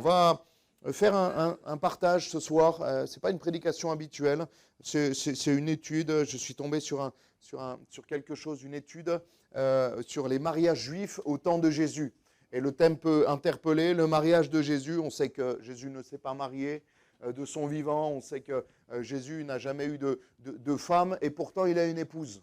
On va faire un partage ce soir. Ce n'est pas une prédication habituelle, c'est une étude. Je suis tombé sur quelque chose, une étude sur les mariages juifs au temps de Jésus. Et le thème peut interpeller le mariage de Jésus. On sait que Jésus ne s'est pas marié de son vivant. On sait que Jésus n'a jamais eu de femme. Et pourtant, il a une épouse,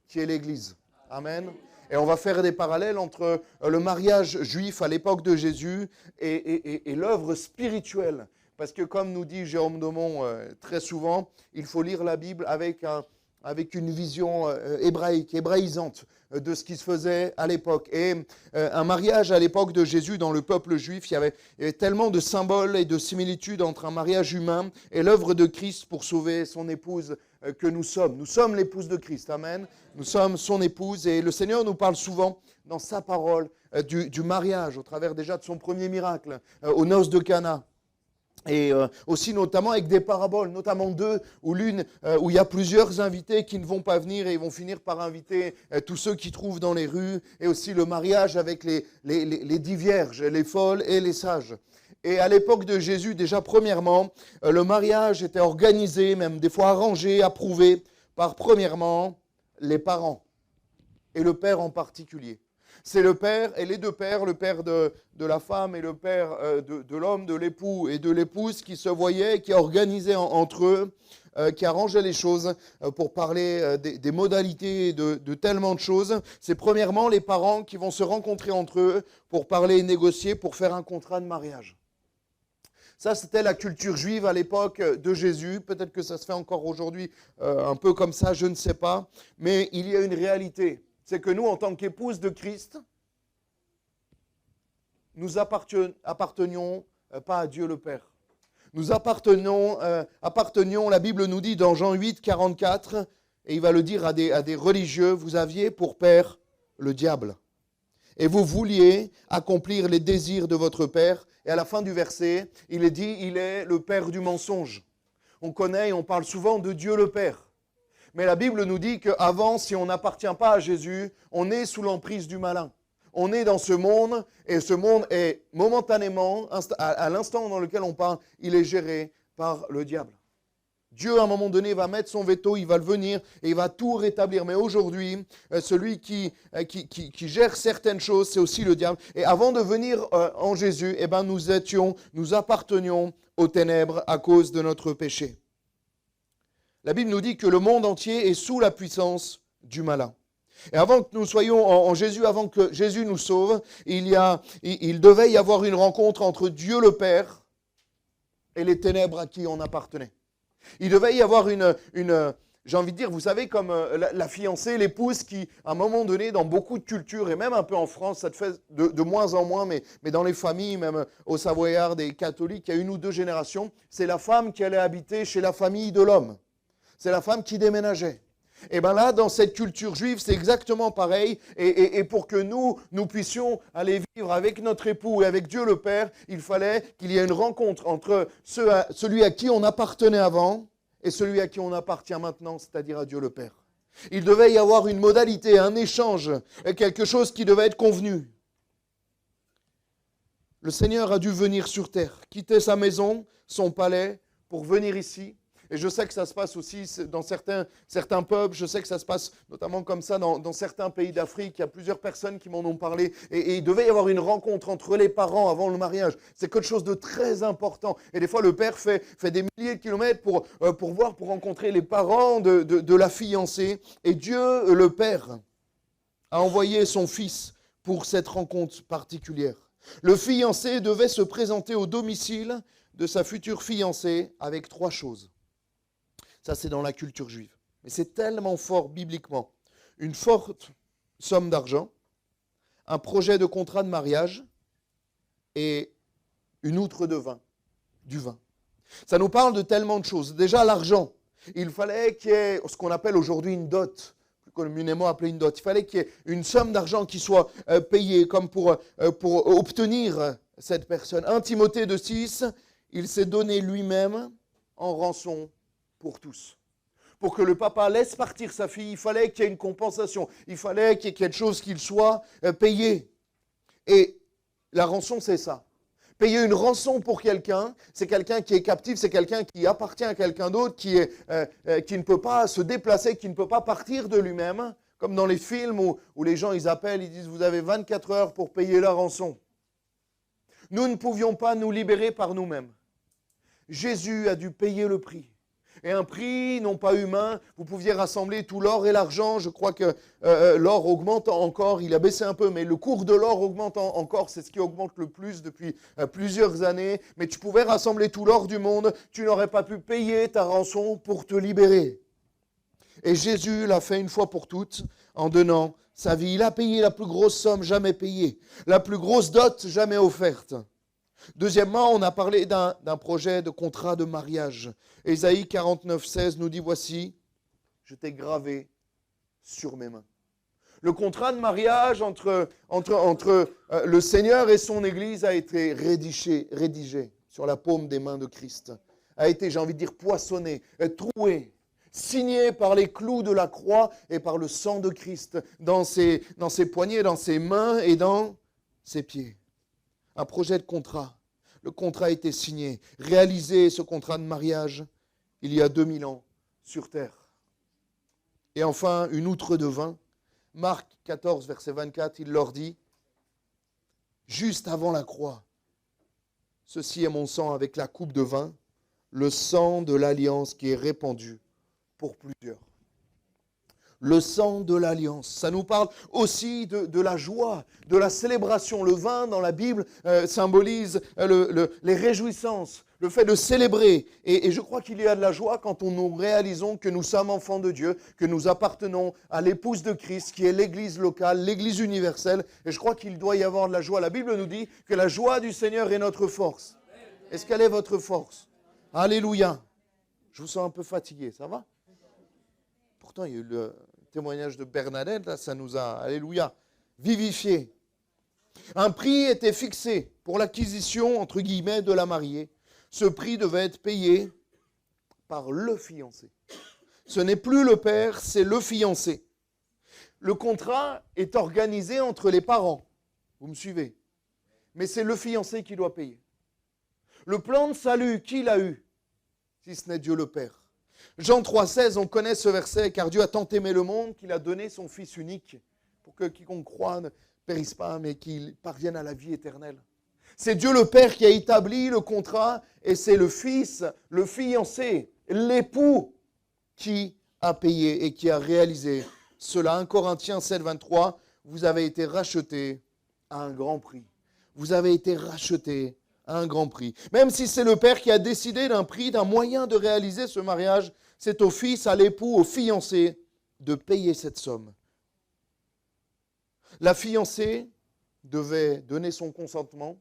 qui est l'Église. Amen. Et on va faire des parallèles entre le mariage juif à l'époque de Jésus et l'œuvre spirituelle. Parce que comme nous dit Jérôme Daumont très souvent, il faut lire la Bible avec une vision hébraïque, hébraïsante de ce qui se faisait à l'époque. Et un mariage à l'époque de Jésus dans le peuple juif, il y avait tellement de symboles et de similitudes entre un mariage humain et l'œuvre de Christ pour sauver son épouse que nous sommes. Nous sommes l'épouse de Christ, amen. Nous sommes son épouse et le Seigneur nous parle souvent dans sa parole du mariage, au travers déjà de son premier miracle, aux noces de Cana. Et aussi notamment avec des paraboles, notamment deux, ou l'une où il y a plusieurs invités qui ne vont pas venir et ils vont finir par inviter tous ceux qui trouvent dans les rues, et aussi le mariage avec les 10 vierges, les folles et les sages. Et à l'époque de Jésus, déjà premièrement, le mariage était organisé, même des fois arrangé, approuvé par premièrement les parents, et le père en particulier. C'est le père et les deux pères, le père de la femme et le père de l'homme, de l'époux et de l'épouse qui se voyaient, qui organisaient entre eux, qui arrangeaient les choses pour parler des modalités de tellement de choses. C'est premièrement les parents qui vont se rencontrer entre eux pour parler et négocier, pour faire un contrat de mariage. Ça, c'était la culture juive à l'époque de Jésus. Peut-être que ça se fait encore aujourd'hui un peu comme ça, je ne sais pas. Mais il y a une réalité. C'est que nous, en tant qu'épouses de Christ, nous appartenions pas à Dieu le Père. Nous appartenions, la Bible nous dit dans Jean 8, 44, et il va le dire à des religieux, vous aviez pour père le diable. Et vous vouliez accomplir les désirs de votre père. Et à la fin du verset, il est dit, il est le père du mensonge. On connaît et on parle souvent de Dieu le Père. Mais la Bible nous dit qu'avant, si on n'appartient pas à Jésus, on est sous l'emprise du malin. On est dans ce monde, et ce monde est momentanément, à l'instant dans lequel on parle, il est géré par le diable. Dieu, à un moment donné, va mettre son veto, il va le venir et il va tout rétablir. Mais aujourd'hui, celui qui gère certaines choses, c'est aussi le diable. Et avant de venir en Jésus, nous appartenions aux ténèbres à cause de notre péché. La Bible nous dit que le monde entier est sous la puissance du malin. Et avant que nous soyons en Jésus, avant que Jésus nous sauve, il devait y avoir une rencontre entre Dieu le Père et les ténèbres à qui on appartenait. Il devait y avoir j'ai envie de dire, vous savez, comme la fiancée, l'épouse qui, à un moment donné, dans beaucoup de cultures, et même un peu en France, ça te fait de moins en moins, mais dans les familles, même au Savoyard des catholiques, il y a 1 ou 2 générations, c'est la femme qui allait habiter chez la famille de l'homme. C'est la femme qui déménageait. Et bien là, dans cette culture juive, c'est exactement pareil. Et pour que nous puissions aller vivre avec notre époux et avec Dieu le Père, il fallait qu'il y ait une rencontre entre celui à qui on appartenait avant et celui à qui on appartient maintenant, c'est-à-dire à Dieu le Père. Il devait y avoir une modalité, un échange, quelque chose qui devait être convenu. Le Seigneur a dû venir sur terre, quitter sa maison, son palais, pour venir ici. Et je sais que ça se passe aussi dans certains peuples, je sais que ça se passe notamment comme ça dans certains pays d'Afrique. Il y a plusieurs personnes qui m'en ont parlé. Et il devait y avoir une rencontre entre les parents avant le mariage. C'est quelque chose de très important. Et des fois, le père fait des milliers de kilomètres pour rencontrer les parents de la fiancée. Et Dieu, le Père, a envoyé son Fils pour cette rencontre particulière. Le fiancé devait se présenter au domicile de sa future fiancée avec 3 choses. Ça, c'est dans la culture juive. Mais c'est tellement fort bibliquement. Une forte somme d'argent, un projet de contrat de mariage et une outre de vin, du vin. Ça nous parle de tellement de choses. Déjà, l'argent. Il fallait qu'il y ait ce qu'on appelle aujourd'hui une dot, plus communément appelée une dot. Il fallait qu'il y ait une somme d'argent qui soit payée comme pour obtenir cette personne. 1 Timothée 2,6, il s'est donné lui-même en rançon pour tous. Pour que le papa laisse partir sa fille, il fallait qu'il y ait une compensation. Il fallait qu'il y ait quelque chose qui soit payé. Et la rançon, c'est ça. Payer une rançon pour quelqu'un, c'est quelqu'un qui est captif, c'est quelqu'un qui appartient à quelqu'un d'autre, qui ne peut pas se déplacer, qui ne peut pas partir de lui-même. Comme dans les films où les gens ils appellent, ils disent « Vous avez 24 heures pour payer la rançon ». Nous ne pouvions pas nous libérer par nous-mêmes. Jésus a dû payer le prix. Et un prix non pas humain, vous pouviez rassembler tout l'or et l'argent, je crois que l'or augmente encore, il a baissé un peu, mais le cours de l'or augmente encore, c'est ce qui augmente le plus depuis plusieurs années, mais tu pouvais rassembler tout l'or du monde, tu n'aurais pas pu payer ta rançon pour te libérer. Et Jésus l'a fait une fois pour toutes en donnant sa vie. Il a payé la plus grosse somme jamais payée, la plus grosse dot jamais offerte. Deuxièmement, on a parlé d'un projet de contrat de mariage. Ésaïe 49, 16 nous dit, voici, je t'ai gravé sur mes mains. Le contrat de mariage entre le Seigneur et son Église a été rédigé sur la paume des mains de Christ. A été, j'ai envie de dire, poissonné, troué, signé par les clous de la croix et par le sang de Christ dans ses poignets, dans ses mains et dans ses pieds. Un projet de contrat. Le contrat a été signé, réalisé, ce contrat de mariage, il y a 2000 ans sur terre. Et enfin, une outre de vin. Marc 14, verset 24, il leur dit, juste avant la croix, ceci est mon sang avec la coupe de vin, le sang de l'alliance qui est répandu pour plusieurs. Le sang de l'alliance, ça nous parle aussi de la joie, de la célébration. Le vin dans la Bible symbolise les réjouissances, le fait de célébrer. Et je crois qu'il y a de la joie quand nous réalisons que nous sommes enfants de Dieu, que nous appartenons à l'épouse de Christ, qui est l'Église locale, l'Église universelle. Et je crois qu'il doit y avoir de la joie. La Bible nous dit que la joie du Seigneur est notre force. Est-ce qu'elle est votre force? Alléluia. Je vous sens un peu fatigué, ça va? Pourtant, il y a eu le témoignage de Bernadette, là, ça nous a, alléluia, vivifié. Un prix était fixé pour l'acquisition, entre guillemets, de la mariée. Ce prix devait être payé par le fiancé. Ce n'est plus le père, c'est le fiancé. Le contrat est organisé entre les parents. Vous me suivez? Mais c'est le fiancé qui doit payer. Le plan de salut, qui l'a eu? Si ce n'est Dieu le Père. Jean 3,16, on connaît ce verset, car Dieu a tant aimé le monde qu'il a donné son Fils unique pour que quiconque croit ne périsse pas, mais qu'il parvienne à la vie éternelle. C'est Dieu le Père qui a établi le contrat et c'est le Fils, le fiancé, l'époux qui a payé et qui a réalisé cela. 1 Corinthiens 7, 23, vous avez été rachetés à un grand prix. Vous avez été rachetés à un grand prix. Même si c'est le Père qui a décidé d'un prix, d'un moyen de réaliser ce mariage, c'est au Fils, à l'époux, au fiancé de payer cette somme. La fiancée devait donner son consentement.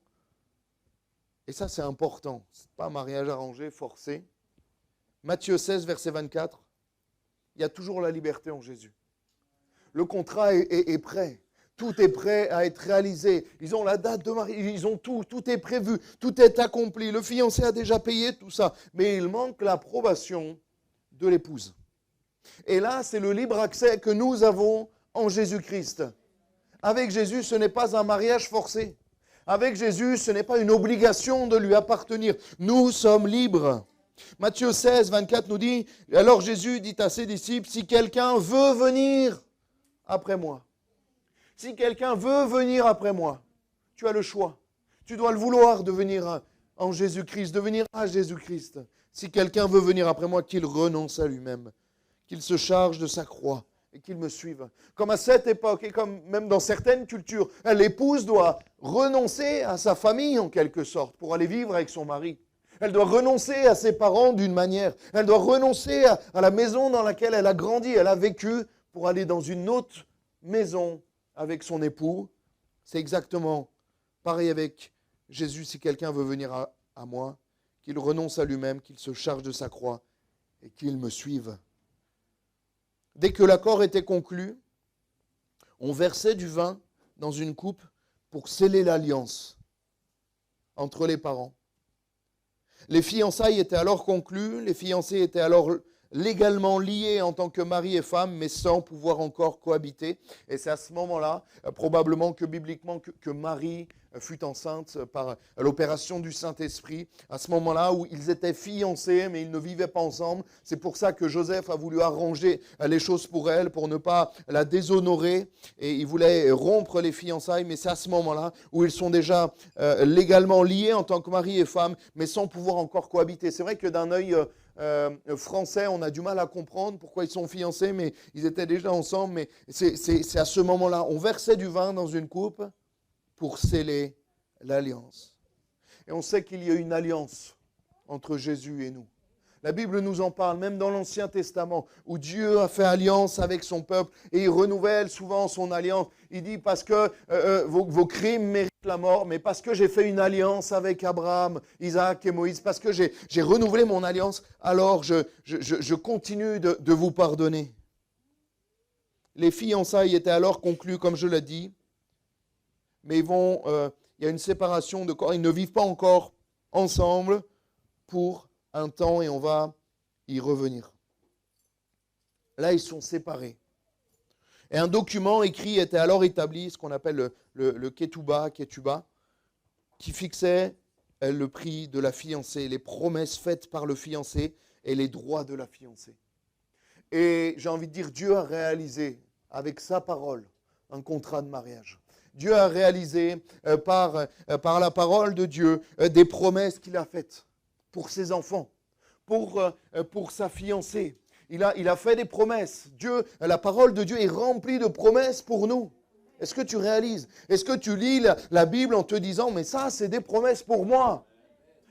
Et ça, c'est important. Ce n'est pas un mariage arrangé, forcé. Matthieu 16, verset 24. Il y a toujours la liberté en Jésus. Le contrat est prêt. Tout est prêt à être réalisé. Ils ont la date de mariage, ils ont tout est prévu, tout est accompli. Le fiancé a déjà payé tout ça. Mais il manque l'approbation de l'épouse. Et là, c'est le libre accès que nous avons en Jésus-Christ. Avec Jésus, ce n'est pas un mariage forcé. Avec Jésus, ce n'est pas une obligation de lui appartenir. Nous sommes libres. Matthieu 16, 24 nous dit, alors Jésus dit à ses disciples, si quelqu'un veut venir après moi, si quelqu'un veut venir après moi, tu as le choix. Tu dois le vouloir de venir en Jésus-Christ, de venir à Jésus-Christ. Si quelqu'un veut venir après moi, qu'il renonce à lui-même, qu'il se charge de sa croix et qu'il me suive. Comme à cette époque et comme même dans certaines cultures, l'épouse doit renoncer à sa famille en quelque sorte pour aller vivre avec son mari. Elle doit renoncer à ses parents d'une manière. Elle doit renoncer à la maison dans laquelle elle a grandi, elle a vécu pour aller dans une autre maison avec son époux. C'est exactement pareil avec Jésus. Si quelqu'un veut venir à moi, qu'il renonce à lui-même, qu'il se charge de sa croix et qu'il me suive. Dès que l'accord était conclu, on versait du vin dans une coupe pour sceller l'alliance entre les parents. Les fiançailles étaient alors conclues, les fiancés étaient alors légalement liés en tant que mari et femme, mais sans pouvoir encore cohabiter. Et c'est à ce moment-là, probablement que bibliquement, que Marie fut enceinte par l'opération du Saint-Esprit, à ce moment-là où ils étaient fiancés, mais ils ne vivaient pas ensemble. C'est pour ça que Joseph a voulu arranger les choses pour elle, pour ne pas la déshonorer, et il voulait rompre les fiançailles, mais c'est à ce moment-là où ils sont déjà légalement liés en tant que mari et femme, mais sans pouvoir encore cohabiter. C'est vrai que d'un œil français, on a du mal à comprendre pourquoi ils sont fiancés, mais ils étaient déjà ensemble, mais c'est à ce moment-là, on versait du vin dans une coupe pour sceller l'alliance. Et on sait qu'il y a une alliance entre Jésus et nous. La Bible nous en parle, même dans l'Ancien Testament, où Dieu a fait alliance avec son peuple et il renouvelle souvent son alliance. Il dit parce que vos crimes méritent la mort, mais parce que j'ai fait une alliance avec Abraham, Isaac et Moïse, parce que j'ai renouvelé mon alliance, alors je continue de vous pardonner. Les fiançailles étaient alors conclues, comme je l'ai dit, mais il y a une séparation de corps. Ils ne vivent pas encore ensemble pour un temps et on va y revenir. Là, ils sont séparés. Et un document écrit était alors établi, ce qu'on appelle le ketubah, qui fixait le prix de la fiancée, les promesses faites par le fiancé et les droits de la fiancée. Et j'ai envie de dire, Dieu a réalisé avec sa parole un contrat de mariage. Dieu a réalisé par la parole de Dieu des promesses qu'il a faites pour ses enfants, pour sa fiancée. Il a fait des promesses. La parole de Dieu est remplie de promesses pour nous. Est-ce que tu réalises? Est-ce que tu lis la Bible en te disant, mais ça, c'est des promesses pour moi?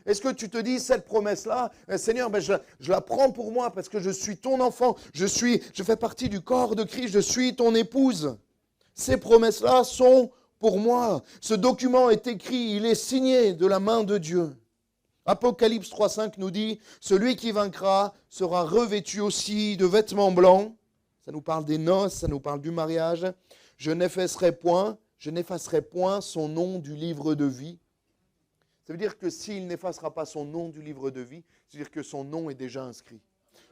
Est-ce que tu te dis, cette promesse-là, Seigneur, je la prends pour moi parce que je suis ton enfant, je fais partie du corps de Christ, je suis ton épouse. Ces promesses-là sont pour moi. Ce document est écrit, il est signé de la main de Dieu. Apocalypse 3,5 nous dit, celui qui vaincra sera revêtu aussi de vêtements blancs. Ça nous parle des noces, ça nous parle du mariage. Je n'effacerai point son nom du livre de vie. Ça veut dire que s'il n'effacera pas son nom du livre de vie, c'est-à-dire que son nom est déjà inscrit.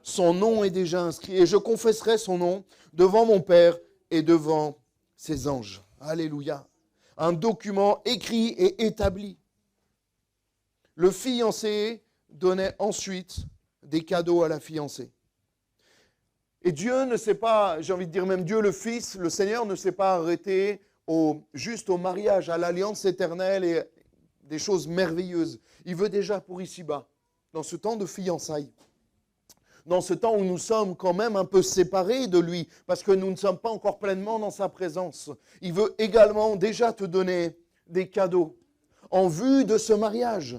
Son nom est déjà inscrit. Et je confesserai son nom devant mon Père et devant ses anges. Alléluia. Un document écrit et établi. Le fiancé donnait ensuite des cadeaux à la fiancée. Et Dieu ne s'est pas, j'ai envie de dire même Dieu le Fils, le Seigneur ne s'est pas arrêté juste au mariage, à l'alliance éternelle et des choses merveilleuses. Il veut déjà pour ici-bas, dans ce temps de fiançailles, dans ce temps où nous sommes quand même un peu séparés de lui, parce que nous ne sommes pas encore pleinement dans sa présence. Il veut également déjà te donner des cadeaux en vue de ce mariage,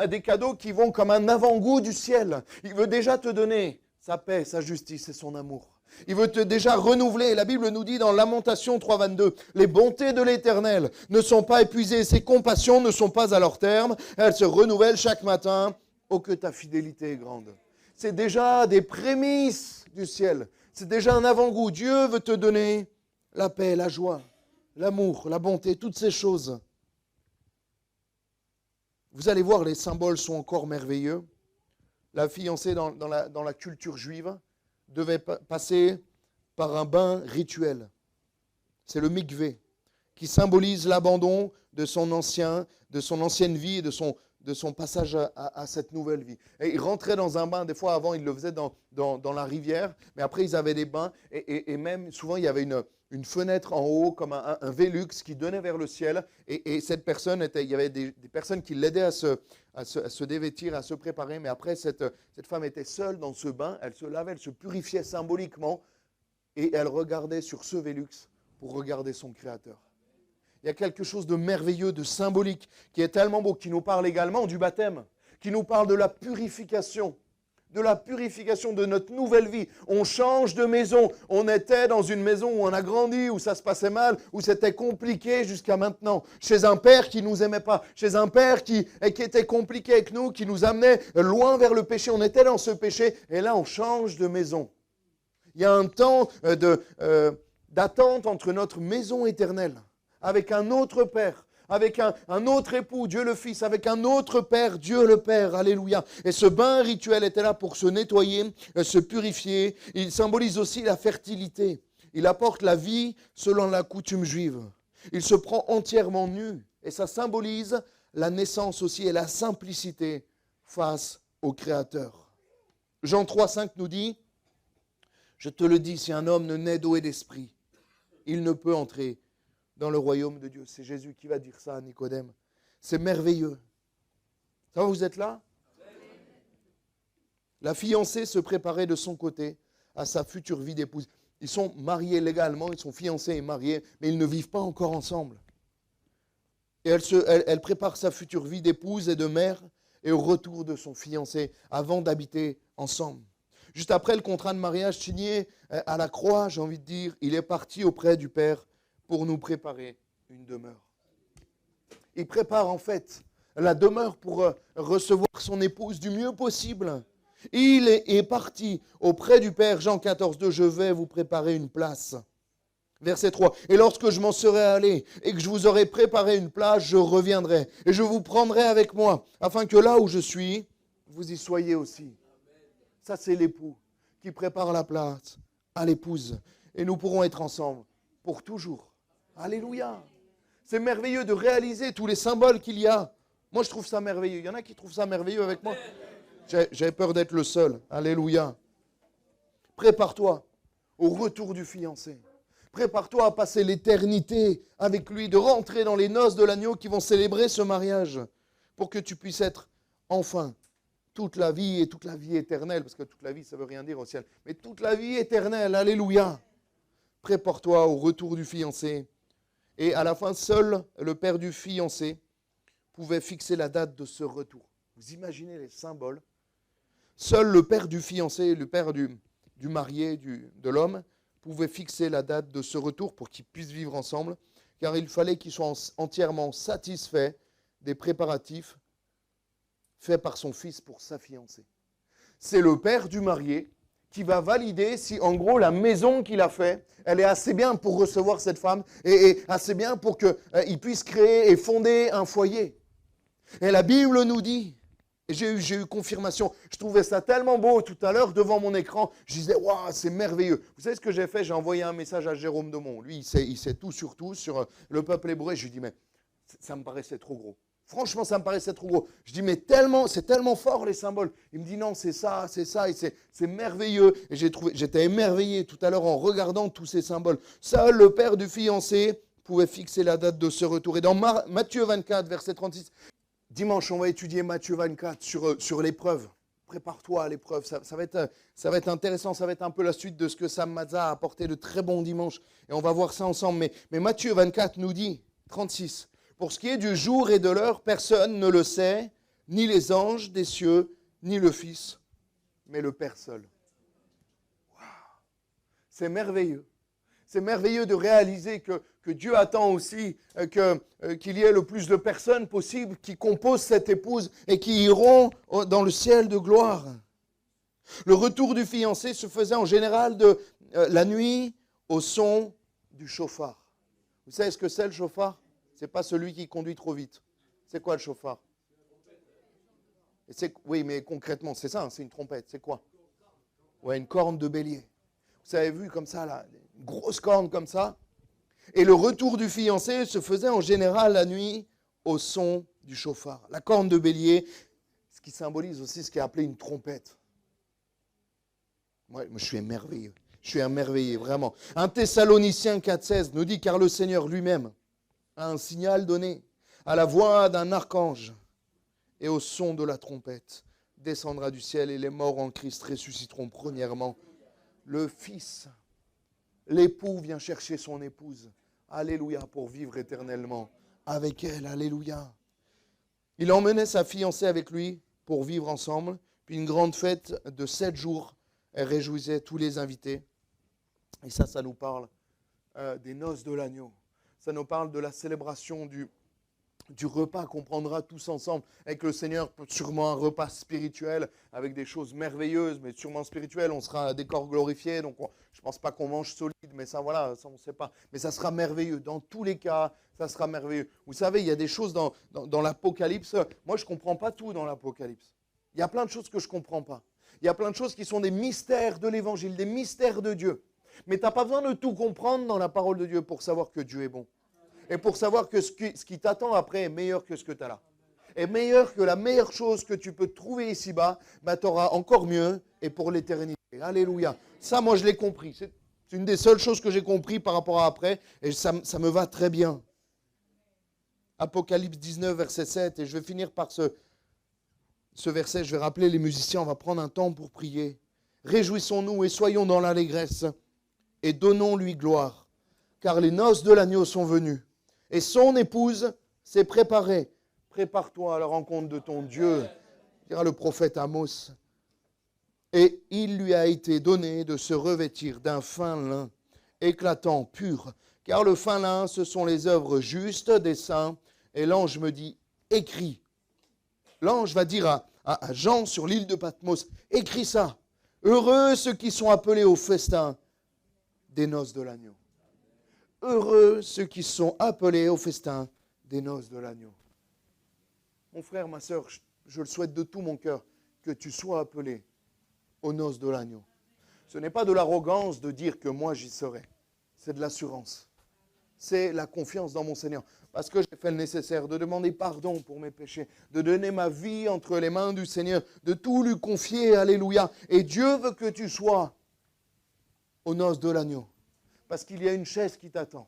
des cadeaux qui vont comme un avant-goût du ciel. Il veut déjà te donner sa paix, sa justice et son amour. Il veut te déjà renouveler. La Bible nous dit dans Lamentation 3,22, les bontés de l'Éternel ne sont pas épuisées, ses compassions ne sont pas à leur terme, elles se renouvellent chaque matin. Oh, que ta fidélité est grande. C'est déjà des prémices du ciel. C'est déjà un avant-goût. Dieu veut te donner la paix, la joie, l'amour, la bonté, toutes ces choses. Vous allez voir, les symboles sont encore merveilleux. La fiancée dans la culture juive devait passer par un bain rituel. C'est le mikvé, qui symbolise l'abandon de son ancienne vie et de son passage à cette nouvelle vie. Et ils rentraient dans un bain, des fois avant ils le faisaient dans la rivière, mais après ils avaient des bains, et même souvent il y avait une fenêtre en haut, comme un Vélux qui donnait vers le ciel, et cette personne, il y avait des personnes qui l'aidaient à se dévêtir, à se préparer, mais après cette femme était seule dans ce bain, elle se lavait, elle se purifiait symboliquement, et elle regardait sur ce Vélux pour regarder son Créateur. Il y a quelque chose de merveilleux, de symbolique, qui est tellement beau, qui nous parle également du baptême, qui nous parle de la purification de notre nouvelle vie. On change de maison. On était dans une maison où on a grandi, où ça se passait mal, où c'était compliqué jusqu'à maintenant. Chez un père qui ne nous aimait pas, chez un père qui était compliqué avec nous, qui nous amenait loin vers le péché. On était dans ce péché et là on change de maison. Il y a un temps d'attente entre notre maison éternelle avec un autre Père, avec un autre époux, Dieu le Fils, avec un autre Père, Dieu le Père, alléluia. Et ce bain rituel était là pour se nettoyer, se purifier. Il symbolise aussi la fertilité. Il apporte la vie selon la coutume juive. Il se prend entièrement nu. Et ça symbolise la naissance aussi et la simplicité face au Créateur. Jean 3,5 nous dit, je te le dis, si un homme ne naît d'eau et d'esprit, il ne peut entrer dans le royaume de Dieu. C'est Jésus qui va dire ça à Nicodème. C'est merveilleux. Ça va, vous êtes là? La fiancée se préparait de son côté à sa future vie d'épouse. Ils sont mariés légalement, ils sont fiancés et mariés, mais ils ne vivent pas encore ensemble. Et elle prépare sa future vie d'épouse et de mère et au retour de son fiancé avant d'habiter ensemble. Juste après le contrat de mariage signé à la croix, j'ai envie de dire, il est parti auprès du Père pour nous préparer une demeure. Il prépare en fait la demeure pour recevoir son épouse du mieux possible. Il est parti auprès du Père, Jean 14,2, je vais vous préparer une place. Verset 3, et lorsque je m'en serai allé et que je vous aurai préparé une place, je reviendrai et je vous prendrai avec moi, afin que là où je suis, vous y soyez aussi. Ça, c'est l'époux qui prépare la place à l'épouse. Et nous pourrons être ensemble pour toujours. Alléluia. C'est merveilleux de réaliser tous les symboles qu'il y a. Moi, je trouve ça merveilleux. Il y en a qui trouvent ça merveilleux avec moi. J'ai peur d'être le seul. Alléluia. Prépare-toi au retour du fiancé. Prépare-toi à passer l'éternité avec lui, de rentrer dans les noces de l'agneau qui vont célébrer ce mariage, pour que tu puisses être enfin toute la vie et toute la vie éternelle, parce que toute la vie, ça ne veut rien dire au ciel, mais toute la vie éternelle, alléluia. Prépare-toi au retour du fiancé. Et à la fin, seul le père du fiancé pouvait fixer la date de ce retour. Vous imaginez les symboles. Seul le père du fiancé, le père du marié, de l'homme, pouvait fixer la date de ce retour pour qu'ils puissent vivre ensemble, car il fallait qu'ils soient entièrement satisfaits des préparatifs faits par son fils pour sa fiancée. C'est le père du marié qui va valider si, en gros, la maison qu'il a faite, elle est assez bien pour recevoir cette femme et assez bien pour qu'il puisse créer et fonder un foyer. Et la Bible nous dit, et j'ai eu confirmation, je trouvais ça tellement beau tout à l'heure devant mon écran, je disais, waouh, c'est merveilleux. Vous savez ce que j'ai fait? J'ai envoyé un message à Jérôme Demont. Lui, il sait tout sur le peuple hébreu. Je lui dis, mais ça me paraissait trop gros. Franchement, ça me paraissait trop gros. Je dis, mais c'est tellement fort les symboles. Il me dit, non, c'est ça, et c'est merveilleux. Et j'étais émerveillé tout à l'heure en regardant tous ces symboles. Seul le père du fiancé pouvait fixer la date de ce retour. Et dans Matthieu 24, verset 36, dimanche, on va étudier Matthieu 24 sur l'épreuve. Prépare-toi à l'épreuve. Ça va être intéressant. Ça va être un peu la suite de ce que Sam Mazza a apporté de très bons dimanches. Et on va voir ça ensemble. Mais Matthieu 24 nous dit, 36, pour ce qui est du jour et de l'heure, personne ne le sait, ni les anges des cieux, ni le Fils, mais le Père seul. Wow. C'est merveilleux. C'est merveilleux de réaliser que Dieu attend aussi qu'il y ait le plus de personnes possible qui composent cette épouse et qui iront dans le ciel de gloire. Le retour du fiancé se faisait en général la nuit au son du chauffard. Vous savez ce que c'est le chauffard? Ce n'est pas celui qui conduit trop vite. C'est quoi le chauffard? Oui, mais concrètement, c'est ça, c'est une trompette. C'est quoi? Ouais, une corne de bélier. Vous avez vu comme ça, là, une grosse corne comme ça. Et le retour du fiancé se faisait en général la nuit au son du chauffard. La corne de bélier, ce qui symbolise aussi ce qui est appelé une trompette. Moi, je suis émerveillé. Je suis émerveillé, vraiment. Un Thessaloniciens 4,16 nous dit, car le Seigneur lui-même a un signal donné à la voix d'un archange et au son de la trompette descendra du ciel et les morts en Christ ressusciteront premièrement. Le Fils, l'époux vient chercher son épouse. Alléluia, pour vivre éternellement avec elle. Alléluia. Il emmenait sa fiancée avec lui pour vivre ensemble. Puis une grande fête de 7 jours. Elle réjouissait tous les invités. Et ça nous parle des noces de l'agneau. Ça nous parle de la célébration du repas qu'on prendra tous ensemble avec le Seigneur, sûrement un repas spirituel avec des choses merveilleuses, mais sûrement spirituel. On sera à des corps glorifiés, donc je ne pense pas qu'on mange solide, mais ça, voilà, ça on ne sait pas. Mais ça sera merveilleux. Dans tous les cas, ça sera merveilleux. Vous savez, il y a des choses dans l'Apocalypse. Moi, je ne comprends pas tout dans l'Apocalypse. Il y a plein de choses que je ne comprends pas. Il y a plein de choses qui sont des mystères de l'Évangile, des mystères de Dieu. Mais tu n'as pas besoin de tout comprendre dans la parole de Dieu pour savoir que Dieu est bon. Et pour savoir que ce qui t'attend après est meilleur que ce que tu as là. Est meilleur que la meilleure chose que tu peux trouver ici-bas, tu auras encore mieux et pour l'éternité. Alléluia. Ça, moi, je l'ai compris. C'est une des seules choses que j'ai compris par rapport à après et ça me va très bien. Apocalypse 19, verset 7. Et je vais finir par ce verset. Je vais rappeler les musiciens. On va prendre un temps pour prier. Réjouissons-nous et soyons dans l'allégresse et donnons-lui gloire. Car les noces de l'agneau sont venues et son épouse s'est préparée. Prépare-toi à la rencontre de ton Dieu, dira le prophète Amos. Et il lui a été donné de se revêtir d'un fin lin, éclatant, pur. Car le fin lin, ce sont les œuvres justes des saints. Et l'ange me dit, écris. L'ange va dire à Jean sur l'île de Patmos, écris ça. Heureux ceux qui sont appelés au festin des noces de l'agneau. Heureux ceux qui sont appelés au festin des noces de l'agneau. Mon frère, ma sœur, je le souhaite de tout mon cœur, que tu sois appelé aux noces de l'agneau. Ce n'est pas de l'arrogance de dire que moi j'y serai. C'est de l'assurance. C'est la confiance dans mon Seigneur. Parce que j'ai fait le nécessaire, de demander pardon pour mes péchés, de donner ma vie entre les mains du Seigneur, de tout lui confier, alléluia. Et Dieu veut que tu sois aux noces de l'agneau. Parce qu'il y a une chaise qui t'attend.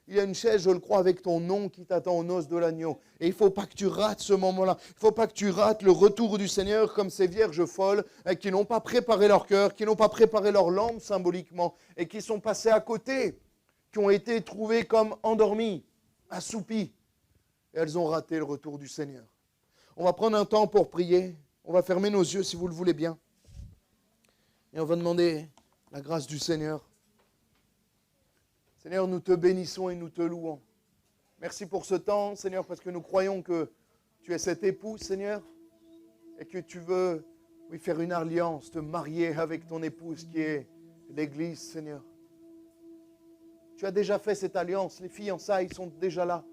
Il y a une chaise, je le crois, avec ton nom qui t'attend aux noces de l'agneau. Et il ne faut pas que tu rates ce moment-là. Il ne faut pas que tu rates le retour du Seigneur comme ces vierges folles qui n'ont pas préparé leur cœur, qui n'ont pas préparé leur lampe symboliquement et qui sont passées à côté, qui ont été trouvées comme endormies, assoupies. Et elles ont raté le retour du Seigneur. On va prendre un temps pour prier. On va fermer nos yeux si vous le voulez bien. Et on va demander la grâce du Seigneur. Seigneur, nous te bénissons et nous te louons. Merci pour ce temps, Seigneur, parce que nous croyons que tu es cet époux, Seigneur, et que tu veux, oui, faire une alliance, te marier avec ton épouse qui est l'Église, Seigneur. Tu as déjà fait cette alliance, les fiançailles sont déjà là.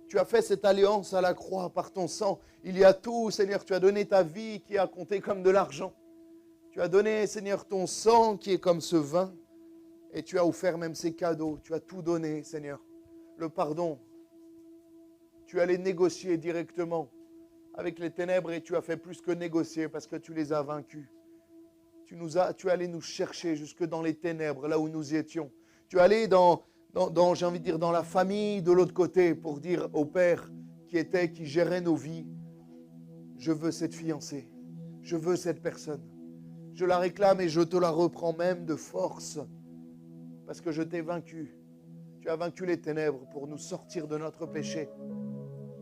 Tu as fait cette alliance à la croix par ton sang. Il y a tout, Seigneur, tu as donné ta vie qui a compté comme de l'argent. Tu as donné, Seigneur, ton sang qui est comme ce vin. Et tu as offert même ces cadeaux. Tu as tout donné, Seigneur. Le pardon. Tu allais négocier directement avec les ténèbres et tu as fait plus que négocier parce que tu les as vaincus. Tu es allé nous chercher jusque dans les ténèbres, là où nous étions. Tu es allé j'ai envie de dire, dans la famille de l'autre côté pour dire au Père qui gérait nos vies, je veux cette fiancée. Je veux cette personne. Je la réclame et je te la reprends même de force. Parce que je t'ai vaincu. Tu as vaincu les ténèbres pour nous sortir de notre péché.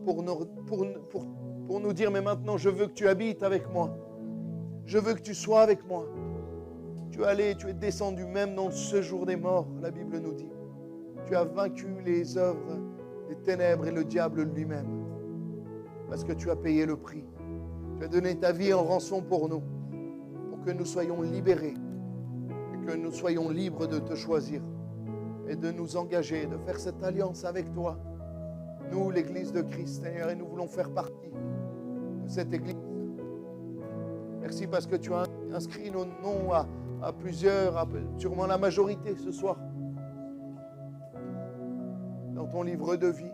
Pour nous dire, mais maintenant, je veux que tu habites avec moi. Je veux que tu sois avec moi. Tu es descendu même dans ce jour des morts, la Bible nous dit. Tu as vaincu les œuvres des ténèbres et le diable lui-même. Parce que tu as payé le prix. Tu as donné ta vie en rançon pour nous. Pour que nous soyons libérés. Que nous soyons libres de te choisir et de nous engager, de faire cette alliance avec toi. Nous, l'Église de Christ, Seigneur, et nous voulons faire partie de cette Église. Merci parce que tu as inscrit nos noms à plusieurs, sûrement la majorité ce soir, dans ton livre de vie.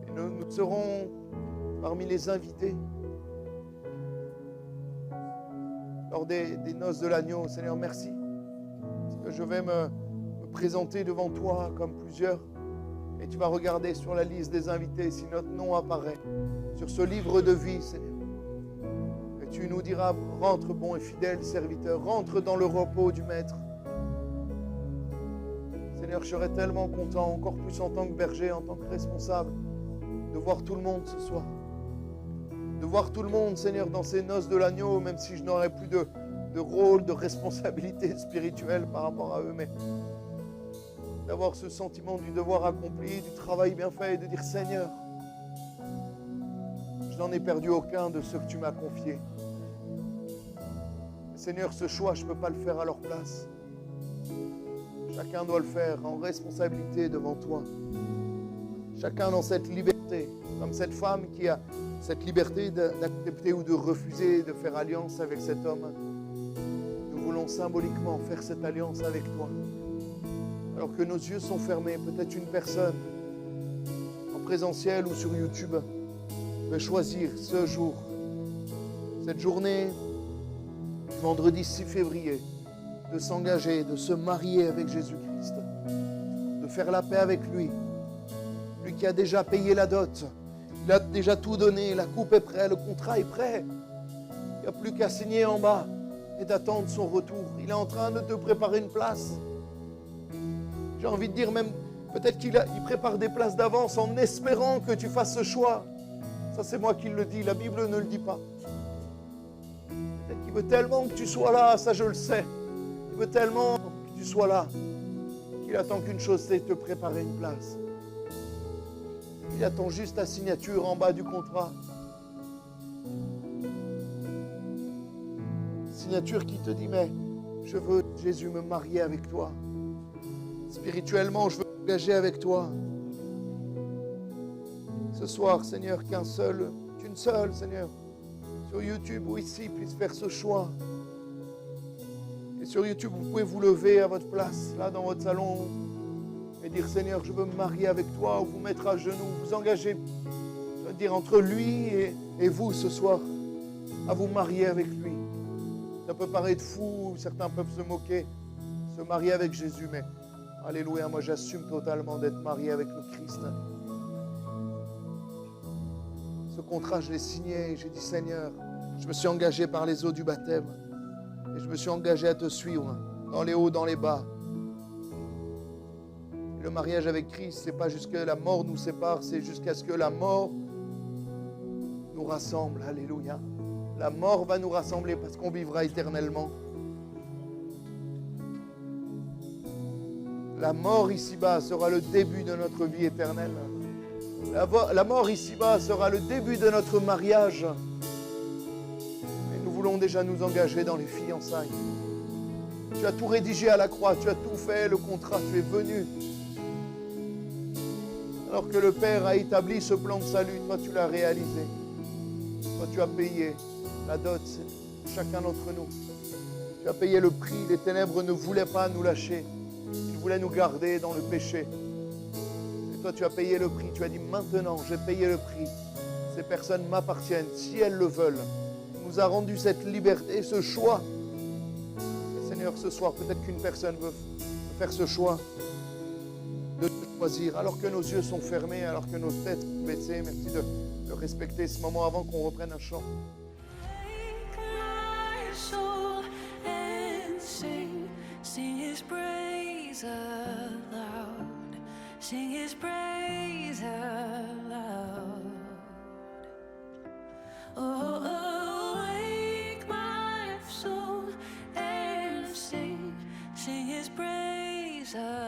Et nous serons parmi les invités lors des noces de l'agneau. Seigneur, merci. Parce que je vais me présenter devant toi comme plusieurs. Et tu vas regarder sur la liste des invités si notre nom apparaît sur ce livre de vie, Seigneur. Et tu nous diras, rentre bon et fidèle serviteur, rentre dans le repos du Maître. Seigneur, je serais tellement content, encore plus en tant que berger, en tant que responsable, de voir tout le monde ce soir. De voir tout le monde, Seigneur, dans ces noces de l'agneau, même si je n'aurais plus de rôle, de responsabilité spirituelle par rapport à eux, mais d'avoir ce sentiment du devoir accompli, du travail bien fait, et de dire, Seigneur, je n'en ai perdu aucun de ceux que tu m'as confiés. Seigneur, ce choix, je ne peux pas le faire à leur place. Chacun doit le faire en responsabilité devant toi. Chacun dans cette liberté, comme cette femme qui a cette liberté d'accepter ou de refuser de faire alliance avec cet homme. Nous voulons symboliquement faire cette alliance avec toi. alors que nos yeux sont fermés, peut-être une personne en présentiel ou sur YouTube peut choisir ce jour, cette journée du vendredi 6 février, de s'engager, de se marier avec Jésus-Christ, de faire la paix avec lui. Lui qui a déjà payé la dot, il a déjà tout donné, la coupe est prête, le contrat est prêt. Il n'y a plus qu'à signer en bas et d'attendre son retour. Il est en train de te préparer une place. J'ai envie de dire même, peut-être qu'il prépare des places d'avance en espérant que tu fasses ce choix. Ça, c'est moi qui le dis, la Bible ne le dit pas. Peut-être qu'il veut tellement que tu sois là, ça je le sais. Il veut tellement que tu sois là qu'il attend qu'une chose, c'est te préparer une place. Il attend juste ta signature en bas du contrat. Signature qui te dit, mais je veux, Jésus, me marier avec toi. Spirituellement, je veux m'engager avec toi. Ce soir, Seigneur, qu'une seule, Seigneur, sur YouTube ou ici, puisse faire ce choix. Et sur YouTube, vous pouvez vous lever à votre place, là dans votre salon, et dire, Seigneur, je veux me marier avec toi, ou vous mettre à genoux, vous engager, je veux dire, entre lui et vous ce soir, à vous marier avec lui. Ça peut paraître fou, certains peuvent se moquer, se marier avec Jésus, mais alléluia, moi j'assume totalement d'être marié avec le Christ. Ce contrat, je l'ai signé, j'ai dit, Seigneur, je me suis engagé par les eaux du baptême, et je me suis engagé à te suivre, dans les hauts, dans les bas. Le mariage avec Christ, ce n'est pas jusqu'à la mort nous sépare, c'est jusqu'à ce que la mort nous rassemble. Alléluia. La mort va nous rassembler parce qu'on vivra éternellement. La mort ici-bas sera le début de notre vie éternelle. La mort ici-bas sera le début de notre mariage. Et nous voulons déjà nous engager dans les fiançailles. Tu as tout rédigé à la croix, tu as tout fait, le contrat, tu es venu. Alors que le Père a établi ce plan de salut, toi tu l'as réalisé. Toi tu as payé la dot, c'est chacun d'entre nous. Tu as payé le prix, les ténèbres ne voulaient pas nous lâcher. Ils voulaient nous garder dans le péché. Et toi tu as payé le prix, tu as dit maintenant j'ai payé le prix. Ces personnes m'appartiennent si elles le veulent. Tu nous as rendu cette liberté, ce choix. Et Seigneur, ce soir, peut-être qu'une personne veut faire ce choix. De choisir, alors que nos yeux sont fermés, alors que nos têtes sont baissées. Merci de respecter ce moment avant qu'on reprenne un chant. Sing his praise aloud, sing his praise aloud. Oh, awake my soul and sing his praise aloud.